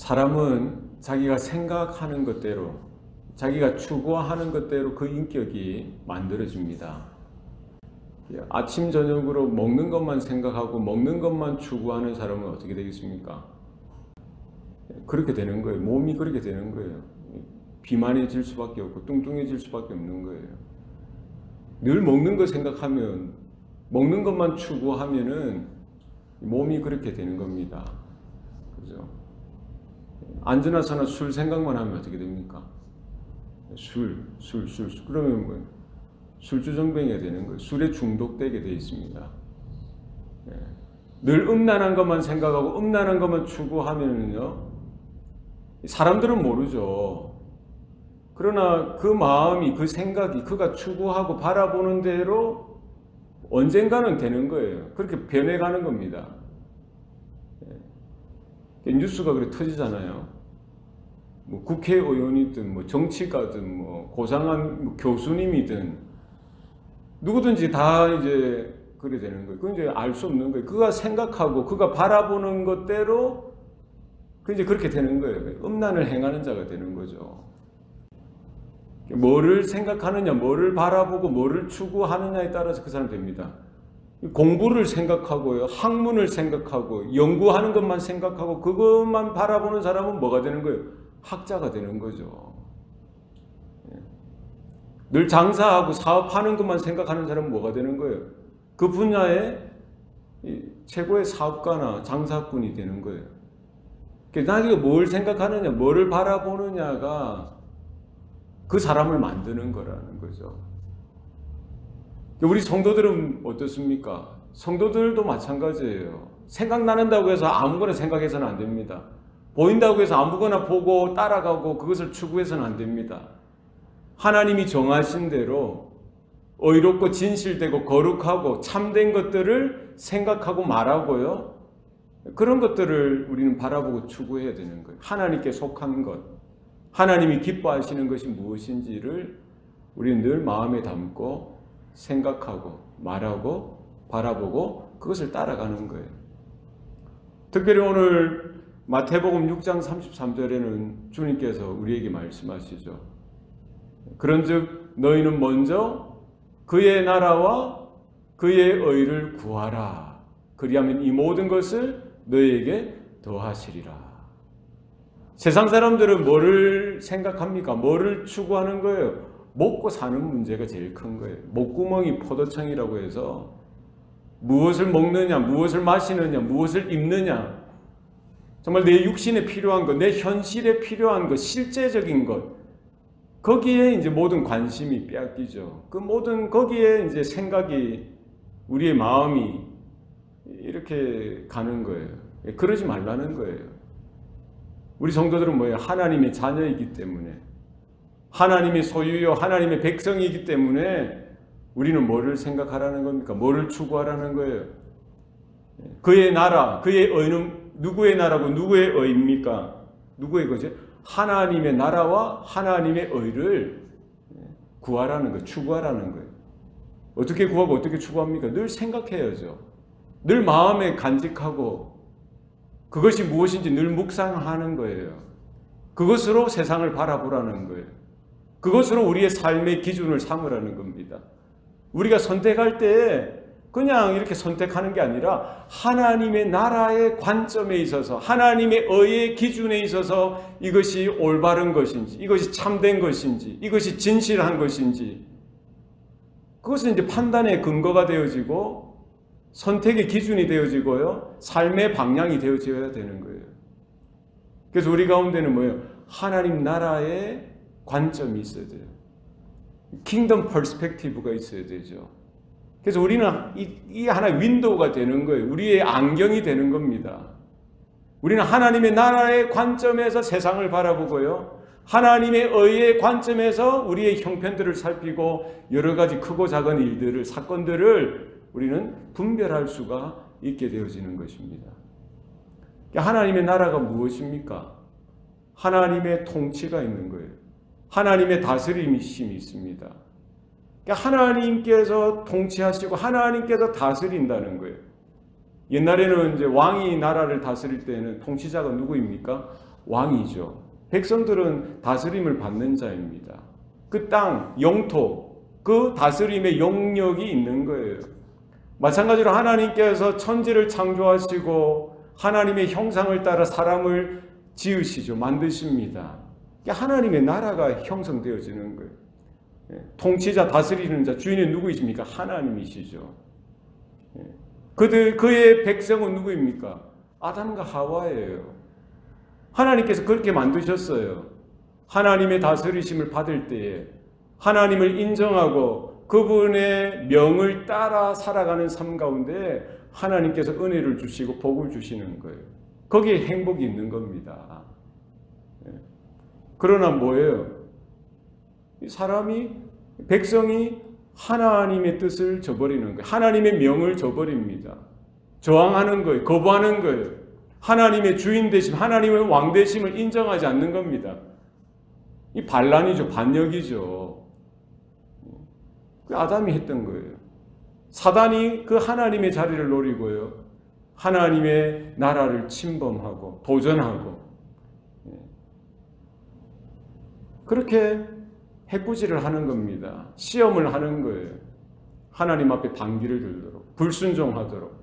사람은 자기가 생각하는 것대로, 자기가 추구하는 것대로 그 인격이 만들어집니다. 아침 저녁으로 먹는 것만 생각하고 먹는 것만 추구하는 사람은 어떻게 되겠습니까? 그렇게 되는 거예요. 몸이 그렇게 되는 거예요. 비만해질 수밖에 없고 뚱뚱해질 수밖에 없는 거예요. 늘 먹는 거 생각하면, 먹는 것만 추구하면은 몸이 그렇게 되는 겁니다. 그죠? 앉으나서나 술 생각만 하면 어떻게 됩니까? 술. 그러면 뭐 술주정뱅이가 되는 거예요. 술에 중독되게 되어 있습니다. 늘 음란한 것만 생각하고 음란한 것만 추구하면요, 사람들은 모르죠. 그러나 그 마음이, 그 생각이 그가 추구하고 바라보는 대로 언젠가는 되는 거예요. 그렇게 변해가는 겁니다. 뉴스가 그렇게 터지잖아요. 뭐 국회의원이든 뭐 정치가든 뭐 고상한 교수님이든 누구든지 다 이제 그래 되는 거예요. 그건 이제 알 수 없는 거예요. 그가 생각하고 그가 바라보는 것대로 그 이제 그렇게 되는 거예요. 음란을 행하는 자가 되는 거죠. 뭐를 생각하느냐, 뭐를 바라보고 뭐를 추구하느냐에 따라서 그 사람 됩니다. 공부를 생각하고요, 학문을 생각하고 연구하는 것만 생각하고 그것만 바라보는 사람은 뭐가 되는 거예요? 학자가 되는 거죠. 늘 장사하고 사업하는 것만 생각하는 사람은 뭐가 되는 거예요? 그 분야의 최고의 사업가나 장사꾼이 되는 거예요. 나에게 뭘 생각하느냐, 뭐를 바라보느냐가 그 사람을 만드는 거라는 거죠. 우리 성도들은 어떻습니까? 성도들도 마찬가지예요. 생각나는다고 해서 아무거나 생각해서는 안 됩니다. 보인다고 해서 아무거나 보고 따라가고 그것을 추구해서는 안 됩니다. 하나님이 정하신 대로 의롭고 진실되고 거룩하고 참된 것들을 생각하고 말하고요, 그런 것들을 우리는 바라보고 추구해야 되는 거예요. 하나님께 속한 것, 하나님이 기뻐하시는 것이 무엇인지를 우리는 늘 마음에 담고 생각하고 말하고 바라보고 그것을 따라가는 거예요. 특별히 오늘 마태복음 6장 33절에는 주님께서 우리에게 말씀하시죠. 그런즉 너희는 먼저 그의 나라와 그의 의를 구하라. 그리하면 이 모든 것을 너희에게 더하시리라. 세상 사람들은 뭐를 생각합니까? 뭐를 추구하는 거예요? 먹고 사는 문제가 제일 큰 거예요. 목구멍이 포도청이라고 해서 무엇을 먹느냐, 무엇을 마시느냐, 무엇을 입느냐, 정말 내 육신에 필요한 것, 내 현실에 필요한 것, 실제적인 것, 거기에 이제 모든 관심이 빼앗기죠. 그 모든 거기에 이제 생각이, 우리의 마음이 이렇게 가는 거예요. 그러지 말라는 거예요. 우리 성도들은 뭐예요? 하나님의 자녀이기 때문에, 하나님의 소유요, 하나님의 백성이기 때문에 우리는 뭐를 생각하라는 겁니까? 뭐를 추구하라는 거예요? 그의 나라, 그의 의는 누구의 나라고 누구의 의입니까? 누구의 거죠? 하나님의 나라와 하나님의 의를 구하라는 거예요. 추구하라는 거예요. 어떻게 구하고 어떻게 추구합니까? 늘 생각해야죠. 늘 마음에 간직하고 그것이 무엇인지 늘 묵상하는 거예요. 그것으로 세상을 바라보라는 거예요. 그것으로 우리의 삶의 기준을 삼으라는 겁니다. 우리가 선택할 때 그냥 이렇게 선택하는 게 아니라 하나님의 나라의 관점에 있어서, 하나님의 의의 기준에 있어서 이것이 올바른 것인지, 이것이 참된 것인지, 이것이 진실한 것인지, 그것은 이제 판단의 근거가 되어지고 선택의 기준이 되어지고요, 삶의 방향이 되어져야 되는 거예요. 그래서 우리 가운데는 뭐예요? 하나님 나라의 관점이 있어야 돼요. 킹덤 퍼스펙티브가 있어야 되죠. 그래서 우리는 이 하나의 윈도우가 되는 거예요. 우리의 안경이 되는 겁니다. 우리는 하나님의 나라의 관점에서 세상을 바라보고요, 하나님의 의의 관점에서 우리의 형편들을 살피고 여러 가지 크고 작은 일들을, 사건들을 우리는 분별할 수가 있게 되어지는 것입니다. 하나님의 나라가 무엇입니까? 하나님의 통치가 있는 거예요. 하나님의 다스림이 있습니다. 하나님께서 통치하시고 하나님께서 다스린다는 거예요. 옛날에는 이제 왕이 나라를 다스릴 때는 통치자가 누구입니까? 왕이죠. 백성들은 다스림을 받는 자입니다. 그 땅, 영토, 그 다스림의 영역이 있는 거예요. 마찬가지로 하나님께서 천지를 창조하시고 하나님의 형상을 따라 사람을 지으시죠. 만드십니다. 하나님의 나라가 형성되어지는 거예요. 통치자, 다스리는 자, 주인이 누구이십니까? 하나님이시죠. 그의 백성은 누구입니까? 아담과 하와예요. 하나님께서 그렇게 만드셨어요. 하나님의 다스리심을 받을 때에 하나님을 인정하고 그분의 명을 따라 살아가는 삶 가운데 하나님께서 은혜를 주시고 복을 주시는 거예요. 거기에 행복이 있는 겁니다. 그러나 뭐예요? 사람이, 백성이 하나님의 뜻을 저버리는 거예요. 하나님의 명을 저버립니다. 저항하는 거예요. 거부하는 거예요. 하나님의 주인 되심, 하나님의 왕 되심을 인정하지 않는 겁니다. 이 반란이죠. 반역이죠. 그 아담이 했던 거예요. 사단이 그 하나님의 자리를 노리고요. 하나님의 나라를 침범하고 도전하고 그렇게 해꾸지를 하는 겁니다. 시험을 하는 거예요. 하나님 앞에 반기를 들도록, 불순종하도록.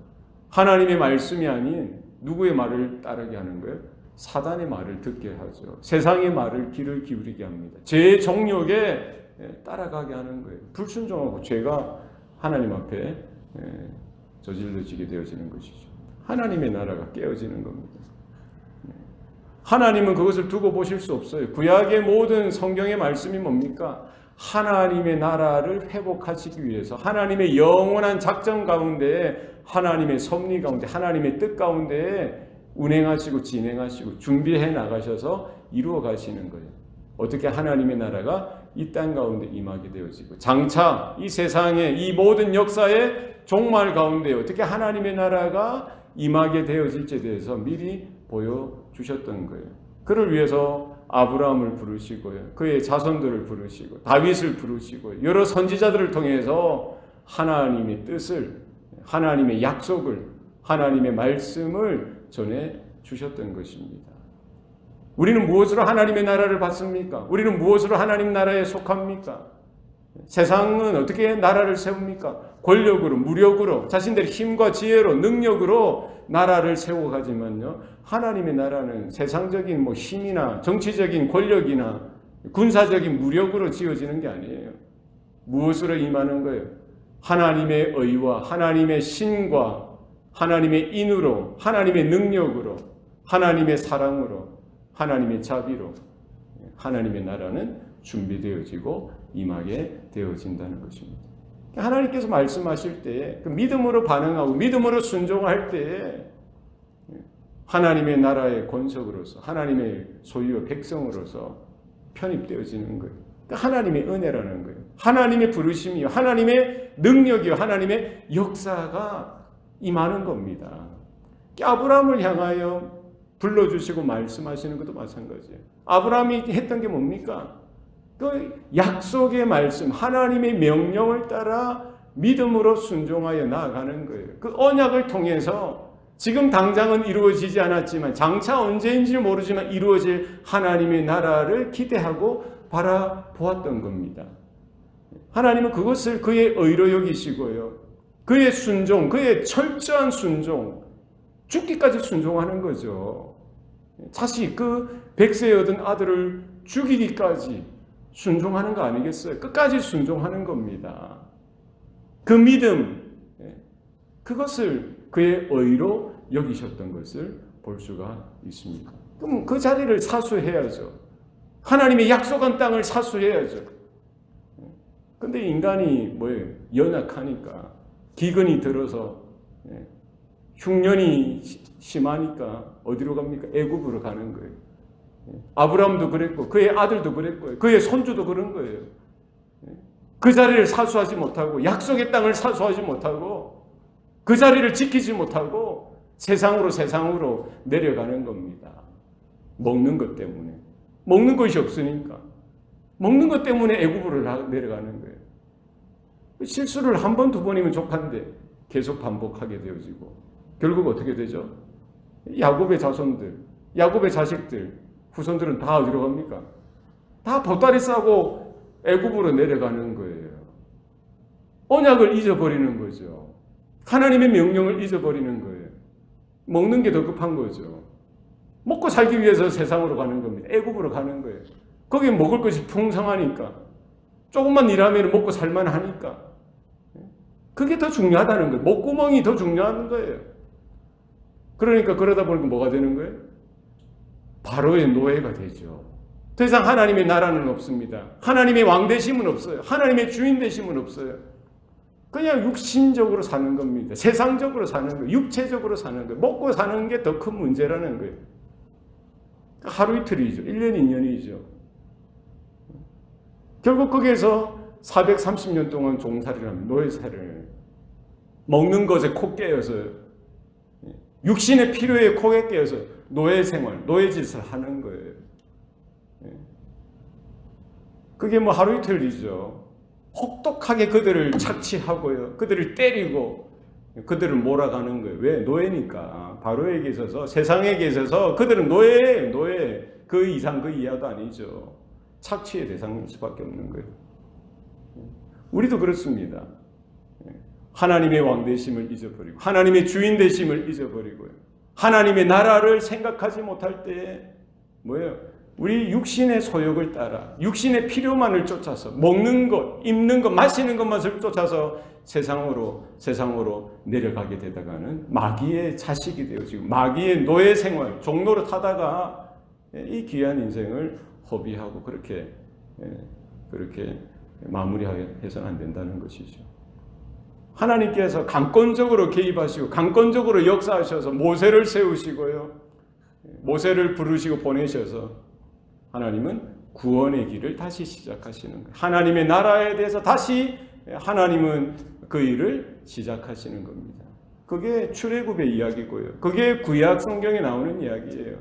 하나님의 말씀이 아닌 누구의 말을 따르게 하는 거예요? 사단의 말을 듣게 하죠. 세상의 말을 귀를 기울이게 합니다. 죄의 정욕에 따라가게 하는 거예요. 불순종하고 죄가 하나님 앞에 저질러지게 되어지는 것이죠. 하나님의 나라가 깨어지는 겁니다. 하나님은 그것을 두고 보실 수 없어요. 구약의 모든 성경의 말씀이 뭡니까? 하나님의 나라를 회복하시기 위해서 하나님의 영원한 작전 가운데 하나님의 섭리 가운데 하나님의 뜻 가운데 운행하시고 진행하시고 준비해 나가셔서 이루어 가시는 거예요. 어떻게 하나님의 나라가 이 땅 가운데 임하게 되어지고 장차 이 세상에 이 모든 역사의 종말 가운데 어떻게 하나님의 나라가 임하게 되어질지에 대해서 미리 보여주셨던 거예요. 그를 위해서 아브라함을 부르시고요. 그의 자손들을 부르시고 다윗을 부르시고 여러 선지자들을 통해서 하나님의 뜻을, 하나님의 약속을, 하나님의 말씀을 전해 주셨던 것입니다. 우리는 무엇으로 하나님의 나라를 받습니까? 우리는 무엇으로 하나님 나라에 속합니까? 세상은 어떻게 나라를 세웁니까? 권력으로, 무력으로, 자신들의 힘과 지혜로, 능력으로 나라를 세워가지만요. 하나님의 나라는 세상적인 힘이나 정치적인 권력이나 군사적인 무력으로 지어지는 게 아니에요. 무엇으로 임하는 거예요? 하나님의 의와 하나님의 신과 하나님의 인으로, 하나님의 능력으로, 하나님의 사랑으로, 하나님의 자비로 하나님의 나라는 준비되어지고 임하게 되어진다는 것입니다. 하나님께서 말씀하실 때에 그 믿음으로 반응하고 믿음으로 순종할 때에 하나님의 나라의 권속으로서 하나님의 소유의 백성으로서 편입되어지는 거예요. 하나님의 은혜라는 거예요. 하나님의 부르심이요, 하나님의 능력이요, 하나님의 역사가 임하는 겁니다. 아브라함을 향하여 불러주시고 말씀하시는 것도 마찬가지예요. 아브라함이 했던 게 뭡니까? 그 약속의 말씀, 하나님의 명령을 따라 믿음으로 순종하여 나아가는 거예요. 그 언약을 통해서 지금 당장은 이루어지지 않았지만 장차 언제인지 모르지만 이루어질 하나님의 나라를 기대하고 바라보았던 겁니다. 하나님은 그것을 그의 의로 여기시고요. 그의 순종, 그의 철저한 순종, 죽기까지 순종하는 거죠. 자식, 그 100세에 얻은 아들을 죽이기까지 순종하는 거 아니겠어요? 끝까지 순종하는 겁니다. 그 믿음, 그것을 그의 의로 여기셨던 것을 볼 수가 있습니다. 그럼 그 자리를 사수해야죠. 하나님의 약속한 땅을 사수해야죠. 근데 인간이 뭐예요? 연약하니까, 기근이 들어서, 흉년이 심하니까 어디로 갑니까? 애굽으로 가는 거예요. 아브라함도 그랬고 그의 아들도 그랬고요. 그의 손주도 그런 거예요. 그 자리를 사수하지 못하고 약속의 땅을 사수하지 못하고 그 자리를 지키지 못하고 세상으로 내려가는 겁니다. 먹는 것 때문에. 먹는 것이 없으니까. 먹는 것 때문에 애굽으로 내려가는 거예요. 실수를 한 번, 두 번이면 족한데 계속 반복하게 되어지고 결국 어떻게 되죠? 야곱의 자손들, 야곱의 자식들, 후손들은 다 어디로 갑니까? 다 보따리 싸고 애굽으로 내려가는 거예요. 언약을 잊어버리는 거죠. 하나님의 명령을 잊어버리는 거예요. 먹는 게 더 급한 거죠. 먹고 살기 위해서 세상으로 가는 겁니다. 애굽으로 가는 거예요. 거기 먹을 것이 풍성하니까, 조금만 일하면 먹고 살만 하니까, 그게 더 중요하다는 거예요. 목구멍이 더 중요한 거예요. 그러니까 그러다 보니까 뭐가 되는 거예요? 바로의 노예가 되죠. 더 이상 하나님의 나라는 없습니다. 하나님의 왕되심은 없어요. 하나님의 주인되심은 없어요. 그냥 육신적으로 사는 겁니다. 세상적으로 사는 거예요. 육체적으로 사는 거예요. 먹고 사는 게 더 큰 문제라는 거예요. 하루 이틀이죠. 1년, 2년이죠. 결국 거기에서 430년 동안 종살이를 합니다. 노예살을. 먹는 것에 코 깨어서, 육신의 필요에 코에 깨어서 노예 생활, 노예 짓을 하는 거예요. 그게 뭐 하루 이틀이죠. 혹독하게 그들을 착취하고요. 그들을 때리고 그들을 몰아가는 거예요. 왜? 노예니까. 바로에게 있어서, 세상에게 있어서 그들은 노예예요. 노예. 그 이상 그 이하도 아니죠. 착취의 대상일 수밖에 없는 거예요. 우리도 그렇습니다. 하나님의 왕되심을 잊어버리고 하나님의 주인되심을 잊어버리고요. 하나님의 나라를 생각하지 못할 때에 뭐예요? 우리 육신의 소욕을 따라 육신의 필요만을 쫓아서 먹는 것, 입는 것, 마시는 것만을 쫓아서 세상으로 내려가게 되다가는 마귀의 자식이 되어지고 마귀의 노예 생활, 종로로 타다가 이 귀한 인생을 허비하고 그렇게 마무리해서는 안 된다는 것이죠. 하나님께서 강권적으로 개입하시고 강권적으로 역사하셔서 모세를 세우시고요. 모세를 부르시고 보내셔서 하나님은 구원의 길을 다시 시작하시는 거예요. 하나님의 나라에 대해서 다시 하나님은 그 일을 시작하시는 겁니다. 그게 출애굽의 이야기고요. 그게 구약 성경에 나오는 이야기예요.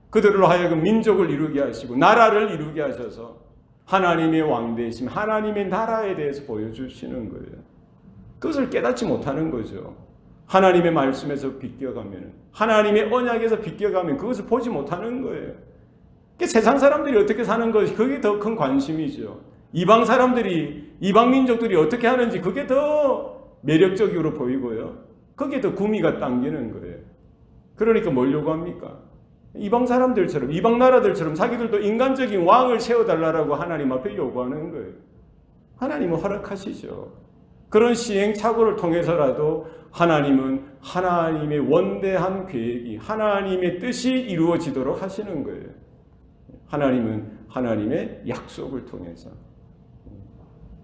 그들로 하여금 민족을 이루게 하시고 나라를 이루게 하셔서 하나님의 왕되심, 하나님의 나라에 대해서 보여주시는 거예요. 그것을 깨닫지 못하는 거죠. 하나님의 말씀에서 비껴가면, 하나님의 언약에서 비껴가면 그것을 보지 못하는 거예요. 세상 사람들이 어떻게 사는 것이 그게 더 큰 관심이죠. 이방 사람들이, 이방 민족들이 어떻게 하는지 그게 더 매력적으로 보이고요. 그게 더 구미가 당기는 거예요. 그러니까 뭘 요구합니까? 이방 사람들처럼, 이방 나라들처럼 자기들도 인간적인 왕을 세워달라고 하나님 앞에 요구하는 거예요. 하나님은 허락하시죠. 그런 시행착오를 통해서라도 하나님은 하나님의 원대한 계획이, 하나님의 뜻이 이루어지도록 하시는 거예요. 하나님은 하나님의 약속을 통해서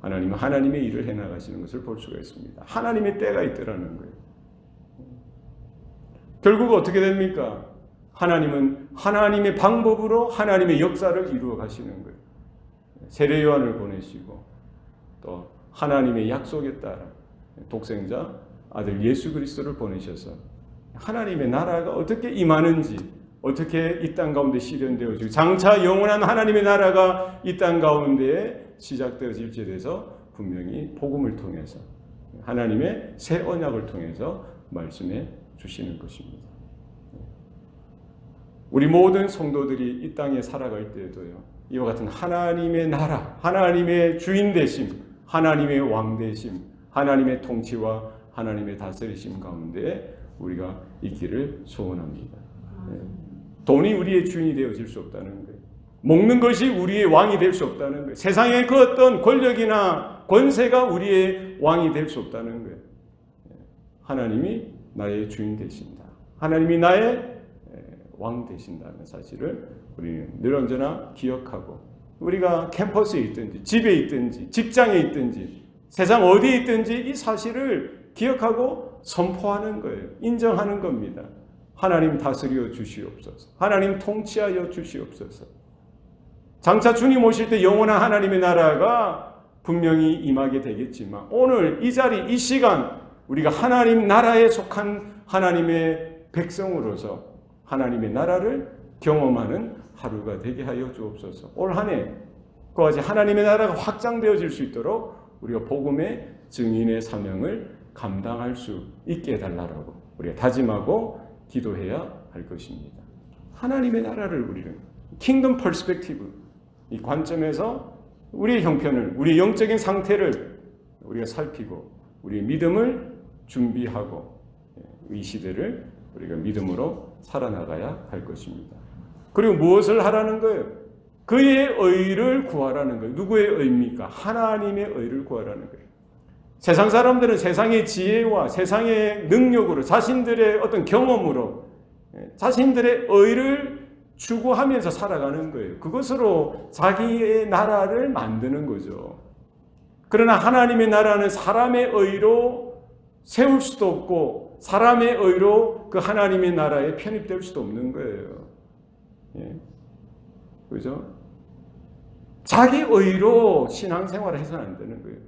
하나님은 하나님의 일을 해나가시는 것을 볼 수가 있습니다. 하나님의 때가 있더라는 거예요. 결국 어떻게 됩니까? 하나님은 하나님의 방법으로 하나님의 역사를 이루어 가시는 거예요. 세례 요한을 보내시고 또 하나님의 약속에 따라 독생자 아들 예수 그리스도를 보내셔서 하나님의 나라가 어떻게 임하는지, 어떻게 이 땅 가운데 실현되어지고 장차 영원한 하나님의 나라가 이 땅 가운데 시작되어질지에 대해서 분명히 복음을 통해서 하나님의 새 언약을 통해서 말씀해 주시는 것입니다. 우리 모든 성도들이 이 땅에 살아갈 때에도요, 이와 같은 하나님의 나라, 하나님의 주인 되심, 하나님의 왕 되심, 하나님의 통치와 하나님의 다스리심 가운데 우리가 있기를 소원합니다. 돈이 우리의 주인이 되어질 수 없다는 거예요. 먹는 것이 우리의 왕이 될 수 없다는 거예요. 세상의 그 어떤 권력이나 권세가 우리의 왕이 될 수 없다는 거예요. 하나님이 나의 주인 되신다. 하나님이 나의 왕 되신다는 사실을 우리는 늘 언제나 기억하고, 우리가 캠퍼스에 있든지 집에 있든지 직장에 있든지 세상 어디에 있든지 이 사실을 기억하고 선포하는 거예요. 인정하는 겁니다. 하나님 다스려 주시옵소서. 하나님 통치하여 주시옵소서. 장차 주님 오실 때 영원한 하나님의 나라가 분명히 임하게 되겠지만 오늘 이 자리, 이 시간 우리가 하나님 나라에 속한 하나님의 백성으로서 하나님의 나라를 경험하는 하루가 되게 하여 주옵소서. 올 한 해 그와 같이 하나님의 나라가 확장되어질 수 있도록 우리가 복음의 증인의 사명을 감당할 수 있게 해달라고 우리가 다짐하고 기도해야 할 것입니다. 하나님의 나라를 우리는 킹덤 퍼스펙티브, 이 관점에서 우리의 형편을, 우리의 영적인 상태를 우리가 살피고 우리의 믿음을 준비하고 이 시대를 우리가 믿음으로 살아나가야 할 것입니다. 그리고 무엇을 하라는 거예요? 그의 의를 구하라는 거예요. 누구의 의입니까? 하나님의 의를 구하라는 거예요. 세상 사람들은 세상의 지혜와 세상의 능력으로 자신들의 어떤 경험으로 자신들의 의를 추구하면서 살아가는 거예요. 그것으로 자기의 나라를 만드는 거죠. 그러나 하나님의 나라는 사람의 의로 세울 수도 없고 사람의 의로 그 하나님의 나라에 편입될 수도 없는 거예요. 예. 그죠? 자기 의로 신앙생활을 해서는 안 되는 거예요.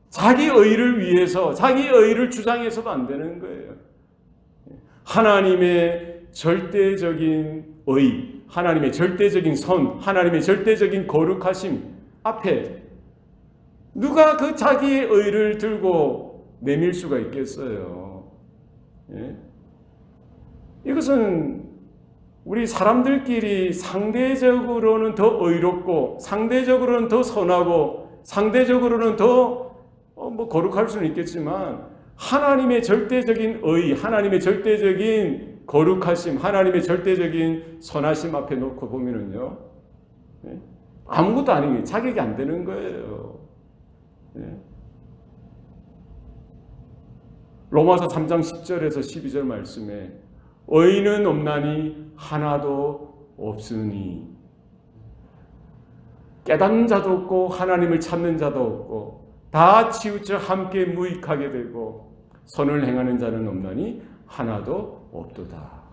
자기 의를 위해서 자기 의를 주장해서도 안 되는 거예요. 하나님의 절대적인 의, 하나님의 절대적인 선, 하나님의 절대적인 거룩하심 앞에 누가 그 자기의 의를 들고 내밀 수가 있겠어요? 예? 이것은 우리 사람들끼리 상대적으로는 더 의롭고 상대적으로는 더 선하고 상대적으로는 더 거룩할 수는 있겠지만 하나님의 절대적인 의, 하나님의 절대적인 거룩하심, 하나님의 절대적인 선하심 앞에 놓고 보면은요, 아무것도 아니에요. 자격이 안 되는 거예요. 로마서 3장 10절에서 12절 말씀에 의인은 없나니 하나도 없으니 깨닫는 자도 없고 하나님을 찾는 자도 없고 다 치우쳐 함께 무익하게 되고 선을 행하는 자는 없나니 하나도 없도다.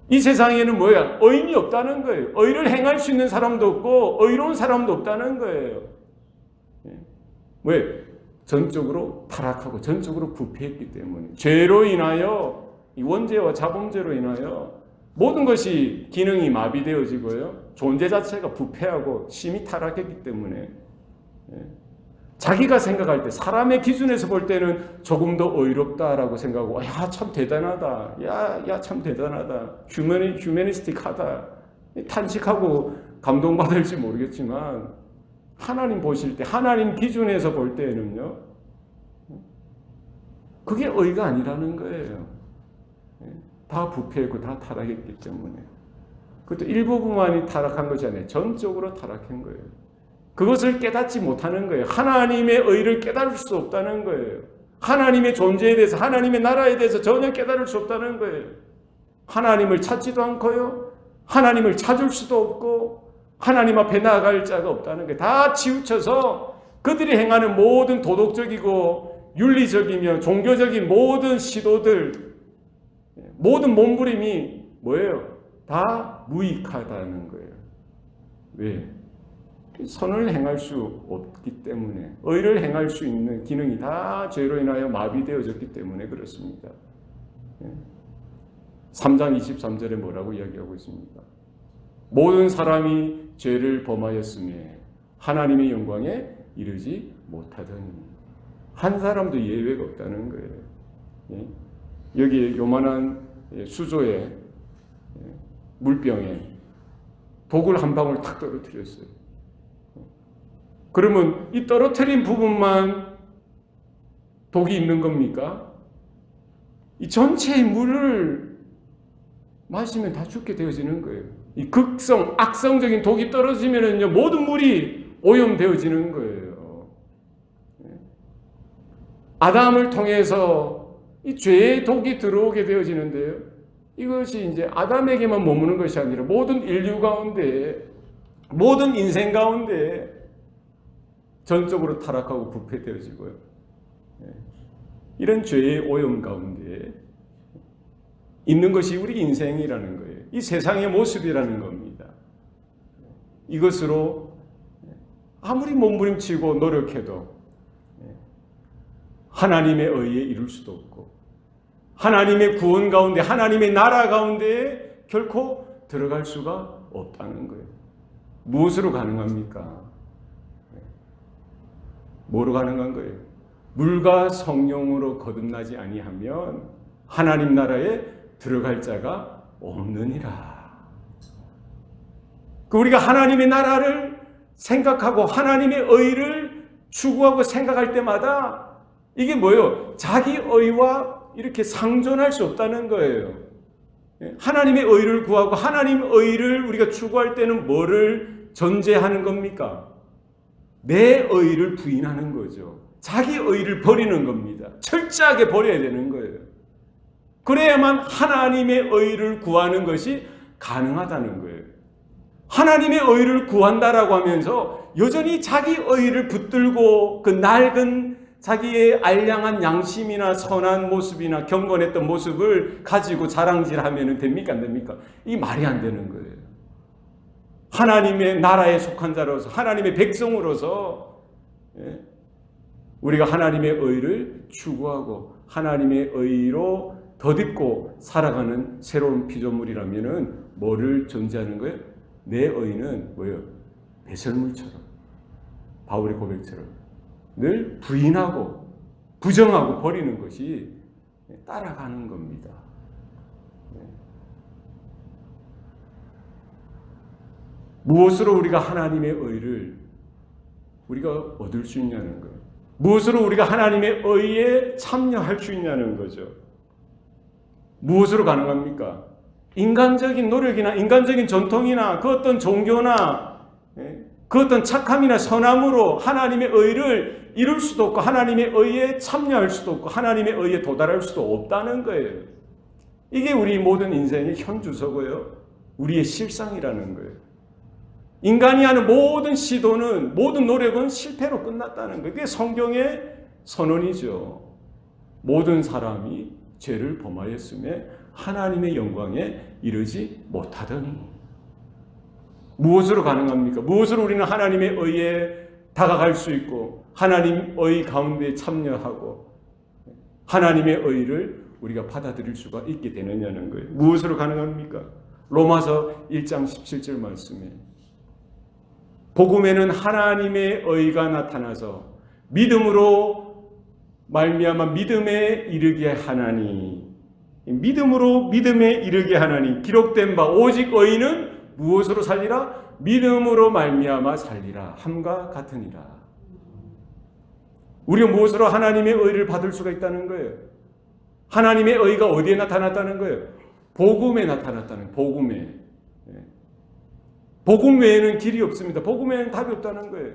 이 세상에는 뭐야? 의인이 없다는 거예요. 의를 행할 수 있는 사람도 없고 의로운 사람도 없다는 거예요. 왜? 전적으로 타락하고 전적으로 부패했기 때문에 죄로 인하여 이 원죄와 자범죄로 인하여 모든 것이 기능이 마비되어지고요. 존재 자체가 부패하고 심히 타락했기 때문에 자기가 생각할 때 사람의 기준에서 볼 때는 조금 더 의롭다라고 생각하고 야 참 대단하다. 야 참 대단하다. 휴머니스틱하다. 탄식하고 감동받을지 모르겠지만 하나님 보실 때 하나님 기준에서 볼 때는요. 그게 의가 아니라는 거예요. 다 부패했고 다 타락했기 때문에. 그것도 일부분만이 타락한 것이 아니라 전적으로 타락한 거예요. 그것을 깨닫지 못하는 거예요. 하나님의 의를 깨달을 수 없다는 거예요. 하나님의 존재에 대해서 하나님의 나라에 대해서 전혀 깨달을 수 없다는 거예요. 하나님을 찾지도 않고요. 하나님을 찾을 수도 없고 하나님 앞에 나아갈 자가 없다는 거예요. 다 치우쳐서 그들이 행하는 모든 도덕적이고 윤리적이며 종교적인 모든 시도들 모든 몸부림이 뭐예요? 다 무익하다는 거예요. 왜? 선을 행할 수 없기 때문에 의를 행할 수 있는 기능이 다 죄로 인하여 마비되어졌기 때문에 그렇습니다. 3장 23절에 뭐라고 이야기하고 있습니까? 모든 사람이 죄를 범하였으며 하나님의 영광에 이르지 못하더니 한 사람도 예외가 없다는 거예요. 여기 요만한 수조에 물병에 독을 한 방울 탁 떨어뜨렸어요. 그러면 이 떨어뜨린 부분만 독이 있는 겁니까? 이 전체의 물을 마시면 다 죽게 되어지는 거예요. 이 극성, 악성적인 독이 떨어지면은요, 모든 물이 오염되어지는 거예요. 아담을 통해서 이 죄의 독이 들어오게 되어지는데요. 이것이 이제 아담에게만 머무는 것이 아니라 모든 인류 가운데, 모든 인생 가운데 전적으로 타락하고 부패되어지고요. 이런 죄의 오염 가운데 있는 것이 우리 인생이라는 거예요. 이 세상의 모습이라는 겁니다. 이것으로 아무리 몸부림치고 노력해도 하나님의 의에 이룰 수도 없고 하나님의 구원 가운데 하나님의 나라 가운데 결코 들어갈 수가 없다는 거예요. 무엇으로 가능합니까? 뭐로 가능한 거예요? 물과 성령으로 거듭나지 아니하면 하나님 나라에 들어갈 자가 없느니라. 우리가 하나님의 나라를 생각하고 하나님의 의를 추구하고 생각할 때마다 이게 뭐예요? 자기 의와 이렇게 상존할 수 없다는 거예요. 하나님의 의를 구하고 하나님의 의를 우리가 추구할 때는 뭐를 전제하는 겁니까? 내 의를 부인하는 거죠. 자기 의를 버리는 겁니다. 철저하게 버려야 되는 거예요. 그래야만 하나님의 의를 구하는 것이 가능하다는 거예요. 하나님의 의를 구한다라고 하면서 여전히 자기 의를 붙들고 그 낡은 자기의 알량한 양심이나 선한 모습이나 경건했던 모습을 가지고 자랑질하면 됩니까? 안 됩니까? 이 말이 안 되는 거예요. 하나님의 나라에 속한 자로서 하나님의 백성으로서 우리가 하나님의 의를 추구하고 하나님의 의로 덧입고 살아가는 새로운 피조물이라면 뭐를 전제하는 거예요? 내 의는 뭐예요? 배설물처럼 바울의 고백처럼 늘 부인하고 부정하고 버리는 것이 따라가는 겁니다. 무엇으로 우리가 하나님의 의를 우리가 얻을 수 있냐는 거예요. 무엇으로 우리가 하나님의 의에 참여할 수 있냐는 거죠. 무엇으로 가능합니까? 인간적인 노력이나 인간적인 전통이나 그 어떤 종교나 그 어떤 착함이나 선함으로 하나님의 의를 이룰 수도 없고 하나님의 의에 참여할 수도 없고 하나님의 의에 도달할 수도 없다는 거예요. 이게 우리 모든 인생의 현주소고요. 우리의 실상이라는 거예요. 인간이 하는 모든 시도는 모든 노력은 실패로 끝났다는 거예요. 그게 성경의 선언이죠. 모든 사람이 죄를 범하였음에 하나님의 영광에 이르지 못하더니 무엇으로 가능합니까? 무엇으로 우리는 하나님의 의에 다가갈 수 있고 하나님의 가운데 참여하고 하나님의 의를 우리가 받아들일 수가 있게 되느냐는 거예요. 무엇으로 가능합니까? 로마서 1장 17절 말씀에 복음에는 하나님의 의가 나타나서 믿음으로 말미암아 믿음에 이르게 하나니 믿음으로 믿음에 이르게 하나니 기록된 바 오직 의인은 무엇으로 살리라? 믿음으로 말미암아 살리라 함과 같으니라. 우리가 무엇으로 하나님의 의를 받을 수가 있다는 거예요? 하나님의 의가 어디에 나타났다는 거예요? 복음에 나타났다는 복음에. 복음 외에는 길이 없습니다. 복음 외에는 답이 없다는 거예요.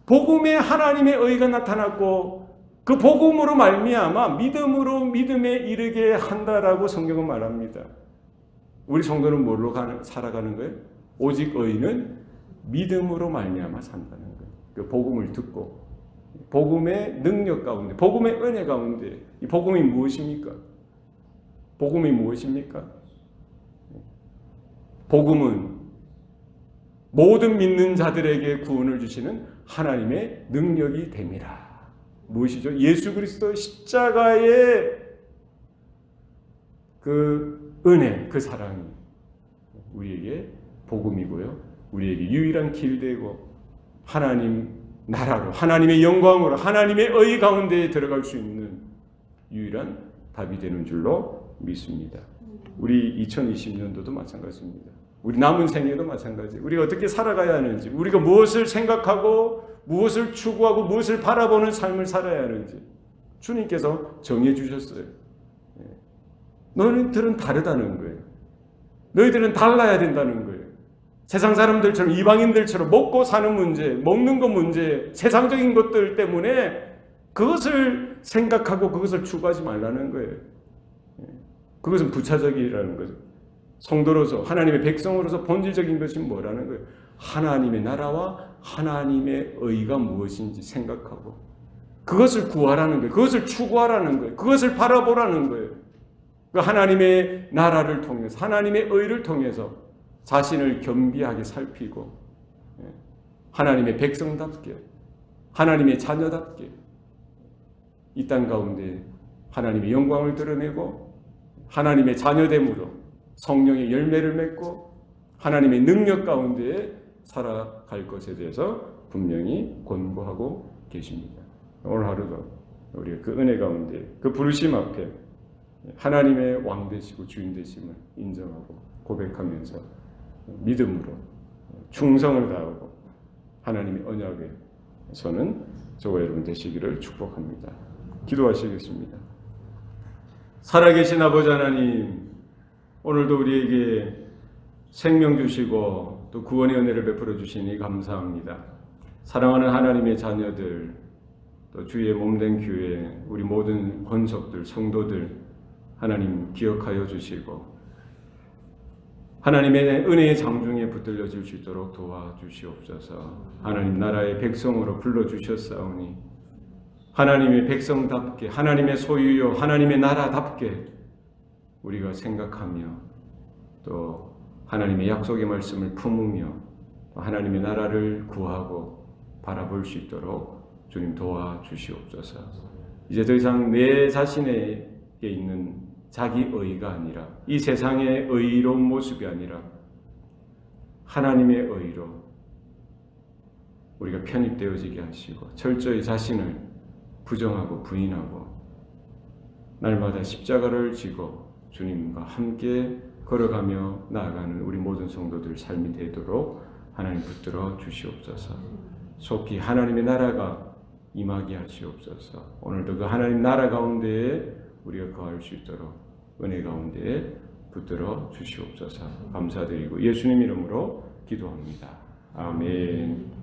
복음에 하나님의 의가 나타났고 그 복음으로 말미암아 믿음으로 믿음에 이르게 한다라고 성경은 말합니다. 우리 성도는 뭘로 살아가는 거예요? 오직 의인은 믿음으로 말미암아 산다는 거예요. 그 복음을 듣고 복음의 능력 가운데, 복음의 은혜 가운데 이 복음이 무엇입니까? 복음이 무엇입니까? 복음은 모든 믿는 자들에게 구원을 주시는 하나님의 능력이 됨이라. 무엇이죠? 예수 그리스도 십자가의 그 은혜, 그 사랑이 우리에게 복음이고요. 우리에게 유일한 길되고 하나님 나라로, 하나님의 영광으로, 하나님의 의 가운데에 들어갈 수 있는 유일한 답이 되는 줄로 믿습니다. 우리 2020년도도 마찬가지입니다. 우리 남은 생애도 마찬가지. 우리가 어떻게 살아가야 하는지, 우리가 무엇을 생각하고 무엇을 추구하고 무엇을 바라보는 삶을 살아야 하는지 주님께서 정해 주셨어요. 너희들은 다르다는 거예요. 너희들은 달라야 된다는 거예요. 세상 사람들처럼 이방인들처럼 먹고 사는 문제, 먹는 것 문제, 세상적인 것들 때문에 그것을 생각하고 그것을 추구하지 말라는 거예요. 그것은 부차적이라는 거죠. 성도로서 하나님의 백성으로서 본질적인 것이 뭐라는 거예요? 하나님의 나라와 하나님의 의가 무엇인지 생각하고 그것을 구하라는 거예요. 그것을 추구하라는 거예요. 그것을 바라보라는 거예요. 그 하나님의 나라를 통해서 하나님의 의를 통해서 자신을 겸비하게 살피고 하나님의 백성답게 하나님의 자녀답게 이 땅 가운데 하나님의 영광을 드러내고 하나님의 자녀됨으로 성령의 열매를 맺고 하나님의 능력 가운데 살아갈 것에 대해서 분명히 권고하고 계십니다. 오늘 하루도 우리가 그 은혜 가운데 그 부르심 앞에 하나님의 왕 되시고 주인 되심을 인정하고 고백하면서 믿음으로 충성을 다하고 하나님의 언약에 서는 저와 여러분 되시기를 축복합니다. 기도하시겠습니다. 살아계신 아버지 하나님, 오늘도 우리에게 생명 주시고 또 구원의 은혜를 베풀어 주시니 감사합니다. 사랑하는 하나님의 자녀들, 또 주의 몸된 교회, 우리 모든 권속들, 성도들 하나님 기억하여 주시고 하나님의 은혜의 장중에 붙들려질 수 있도록 도와주시옵소서. 하나님 나라의 백성으로 불러주셨사오니 하나님의 백성답게, 하나님의 소유요 하나님의 나라답게 우리가 생각하며 또 하나님의 약속의 말씀을 품으며 하나님의 나라를 구하고 바라볼 수 있도록 주님 도와주시옵소서. 이제 더 이상 내 자신에게 있는 자기 의가 아니라, 이 세상의 의로운 모습이 아니라 하나님의 의로 우리가 편입되어지게 하시고 철저히 자신을 부정하고 부인하고 날마다 십자가를 지고 주님과 함께 걸어가며 나아가는 우리 모든 성도들 삶이 되도록 하나님 붙들어 주시옵소서. 속히 하나님의 나라가 임하게 하시옵소서. 오늘도 그 하나님 나라 가운데에 우리가 거할 수 있도록 은혜 가운데에 붙들어 주시옵소서. 감사드리고 예수님 이름으로 기도합니다. 아멘.